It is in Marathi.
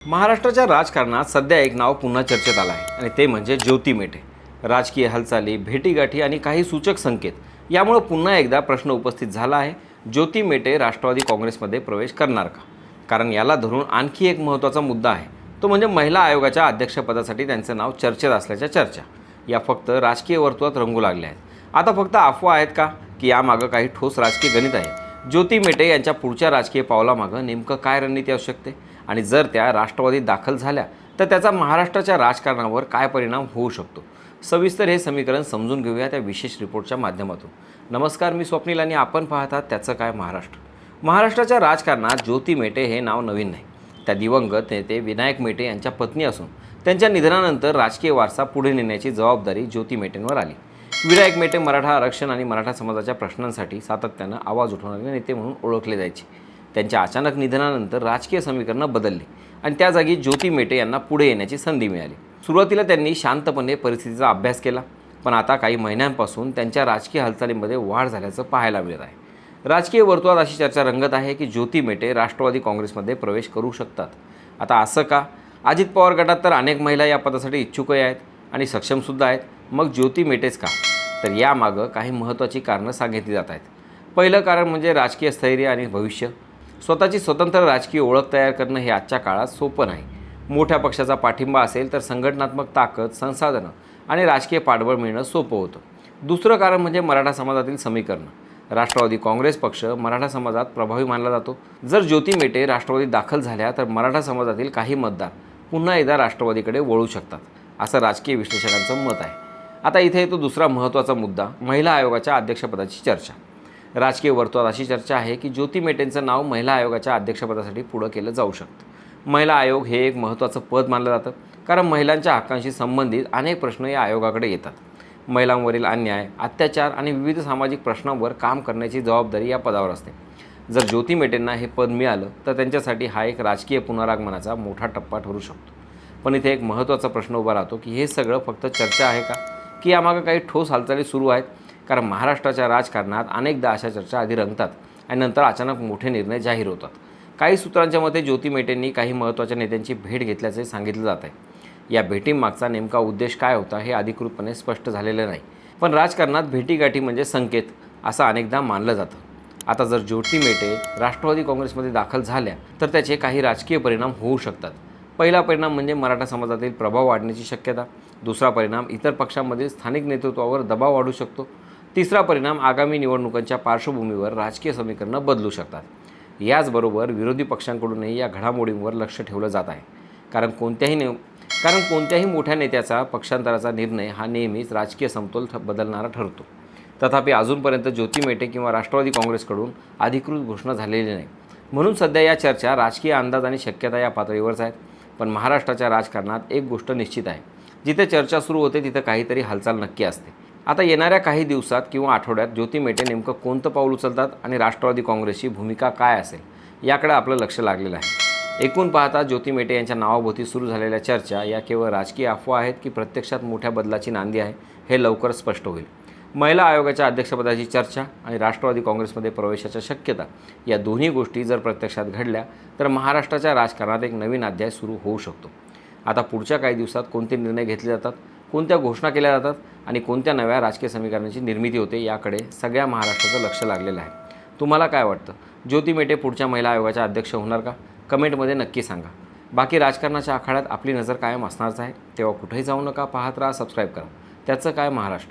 महाराष्ट्राच्या राजकारणात सध्या एक नाव पुन्हा चर्चेत आलं आहे आणि ते म्हणजे ज्योती मेटे. राजकीय हालचाली, भेटीगाठी आणि काही सूचक संकेत यामुळे पुन्हा एकदा प्रश्न उपस्थित झाला आहे, ज्योती मेटे राष्ट्रवादी काँग्रेसमध्ये प्रवेश करणार का? कारण याला धरून आणखी एक महत्त्वाचा मुद्दा आहे, तो म्हणजे महिला आयोगाच्या अध्यक्षपदासाठी त्यांचं नाव चर्चेत असल्याच्या चर्चा या फक्त राजकीय वर्तुळात रंगू लागल्या आहेत. आता फक्त अफवा आहेत का, की यामागं काही ठोस राजकीय गणित आहे? ज्योती मेटे यांच्या पुढच्या राजकीय पावलामागं नेमकं काय रणनीती असू शकते आणि जर त्या राष्ट्रवादीत दाखल झाल्या तर त्याचा महाराष्ट्राच्या राजकारणावर काय परिणाम होऊ शकतो? सविस्तर हे समीकरण समजून घेऊया त्या विशेष रिपोर्टच्या माध्यमातून. नमस्कार, मी स्वप्नील आणि आपण पाहतात त्याचं काय महाराष्ट्र. महाराष्ट्राच्या राजकारणात ज्योती मेटे हे नाव नवीन नाही. त्या दिवंगत नेते विनायक मेटे यांच्या पत्नी असून त्यांच्या निधनानंतर राजकीय वारसा पुढे नेण्याची जबाबदारी ज्योती मेटेंवर आली. विनायक मेटे मराठा आरक्षण आणि मराठा समाजाच्या प्रश्नांसाठी सातत्यानं आवाज उठवणारे नेते म्हणून ओळखले जायचे. त्यांच्या अचानक निधनानंतर राजकीय समीकरणं बदलली आणि त्या जागी ज्योती मेटे यांना पुढे येण्याची संधी मिळाली. सुरुवातीला त्यांनी शांतपणे परिस्थितीचा अभ्यास केला, पण आता काही महिन्यांपासून त्यांच्या राजकीय हालचालींमध्ये वाढ झाल्याचं पाहायला मिळत आहे. राजकीय वर्तुळात अशी चर्चा रंगत आहे की ज्योती मेटे राष्ट्रवादी काँग्रेसमध्ये प्रवेश करू शकतात. आता असं का? अजित पवार गटात तर अनेक महिला या पदासाठी इच्छुकही आहेत आणि सक्षमसुद्धा आहेत. मग ज्योती मेटेच का? तर यामागं काही महत्त्वाची कारणं सांगितली जात आहेत. पहिलं कारण म्हणजे राजकीय स्थैर्य आणि भविष्य. स्वतःची स्वतंत्र राजकीय ओळख तयार करणं हे आजच्या काळात सोपं नाही. मोठ्या पक्षाचा पाठिंबा असेल तर संघटनात्मक ताकद, संसाधनं आणि राजकीय पाठबळ मिळणं सोपं होतं. दुसरं कारण म्हणजे मराठा समाजातील समीकरणं. राष्ट्रवादी काँग्रेस पक्ष मराठा समाजात प्रभावी मानला जातो. जर ज्योती मेटे राष्ट्रवादीत दाखल झाल्या तर मराठा समाजातील काही मतदार पुन्हा एकदा राष्ट्रवादीकडे वळू शकतात, असं राजकीय विश्लेषकांचं मत आहे. आता इथे येतो दुसरा महत्त्वाचा मुद्दा, महिला आयोगाच्या अध्यक्षपदाची चर्चा. राजकीय वर्तुळात अशी चर्चा आहे की ज्योती मेटेंचं नाव महिला आयोगाच्या अध्यक्षपदासाठी पुढं केलं जाऊ शकतं. महिला आयोग हे एक महत्त्वाचं पद मानलं जातं, कारण महिलांच्या हक्कांशी संबंधित अनेक प्रश्न या आयोगाकडे येतात. महिलांवरील अन्याय, अत्याचार आणि विविध सामाजिक प्रश्नांवर काम करण्याची जबाबदारी या पदावर असते. जर ज्योती मेटेंना हे पद मिळालं तर त्यांच्यासाठी हा एक राजकीय पुनरागमनाचा मोठा टप्पा ठरू शकतो. पण इथे एक महत्त्वाचा प्रश्न उभा राहतो की हे सगळं फक्त चर्चा आहे का, की यामागं काही ठोस हालचाली सुरू आहेत? कारण महाराष्ट्राच्या राजकारणात अनेकदा अशा चर्चा आधी रंगतात आणि नंतर अचानक मोठे निर्णय जाहीर होतात. काही सूत्रांच्या मते ज्योती मेटेंनी काही महत्त्वाच्या नेत्यांची भेट घेतल्याचे सांगितलं जात आहे. या भेटीमागचा नेमका उद्देश काय होता हे अधिकृतपणे स्पष्ट झालेलं नाही, पण राजकारणात भेटीगाठी म्हणजे संकेत असं अनेकदा मानलं जातं. आता जर ज्योती मेटे राष्ट्रवादी काँग्रेसमध्ये दाखल झाल्या तर त्याचे काही राजकीय परिणाम होऊ शकतात. पहिला परिणाम म्हणजे मराठा समाजातील प्रभाव वाढण्याची शक्यता. दुसरा परिणाम इतर पक्षांमधील स्थानिक नेतृत्वावर दबाव वाढू शकतो. तिसरा परिणाम आगामी निवडणुकांच्या पार्श्वभूमीवर राजकीय समीकरणं बदलू शकतात. याचबरोबर विरोधी पक्षांकडूनही या घडामोडींवर लक्ष ठेवलं जात आहे, कारण कोणत्याही मोठ्या नेत्याचा पक्षांतराचा निर्णय हा नेहमीच राजकीय समतोल बदलणारा ठरतो. तथापि अजूनपर्यंत ज्योती मेटे किंवा राष्ट्रवादी काँग्रेसकडून अधिकृत घोषणा झालेली नाही. म्हणून सध्या या चर्चा राजकीय अंदाज आणि शक्यता या पातळीवरच आहेत. पण महाराष्ट्राच्या राजकारणात एक गोष्ट निश्चित आहे, जिथे चर्चा सुरू होते तिथं काहीतरी हालचाल नक्की असते. आता येणाऱ्या काही दिवसात किंवा आठवड्यात ज्योती मेटे नेमकं कोणतं पाऊल उचलतात आणि राष्ट्रवादी काँग्रेसची भूमिका काय असेल याकडे आपलं लक्ष लागलेलं आहे. एकूण पाहता ज्योती मेटे यांच्या नावाभोवती सुरू झालेल्या चर्चा या केवळ राजकीय अफवा आहेत की प्रत्यक्षात मोठ्या बदलाची नांदी आहे, हे लवकरच स्पष्ट होईल. महिला आयोगाच्या अध्यक्षपदाची चर्चा आणि राष्ट्रवादी काँग्रेसमध्ये प्रवेशाच्या शक्यता या दोन्ही गोष्टी जर प्रत्यक्षात घडल्या तर महाराष्ट्राच्या राजकारणात एक नवीन अध्याय सुरू होऊ शकतो. आता पुढच्या काही दिवसात कोणते निर्णय घेतले जातात, कोणत्या घोषणा केल्या जातात आणि कोणत्या नव्या राजकीय समीकरणाची निर्मिती होते याकडे सगळ्या महाराष्ट्राचं लक्ष लागलेलं आहे. तुम्हाला काय वाटतं? ज्योती मेटे पुढच्या महिला आयोगाच्या अध्यक्ष होणार का? कमेंटमध्ये नक्की सांगा. बाकी राजकारणाच्या आखाड्यात आपली नजर कायम असणारच आहे. तेव्हा कुठेही जाऊ नका, पाहत राहा, सबस्क्राईब करा. त्याचं काय महाराष्ट्र.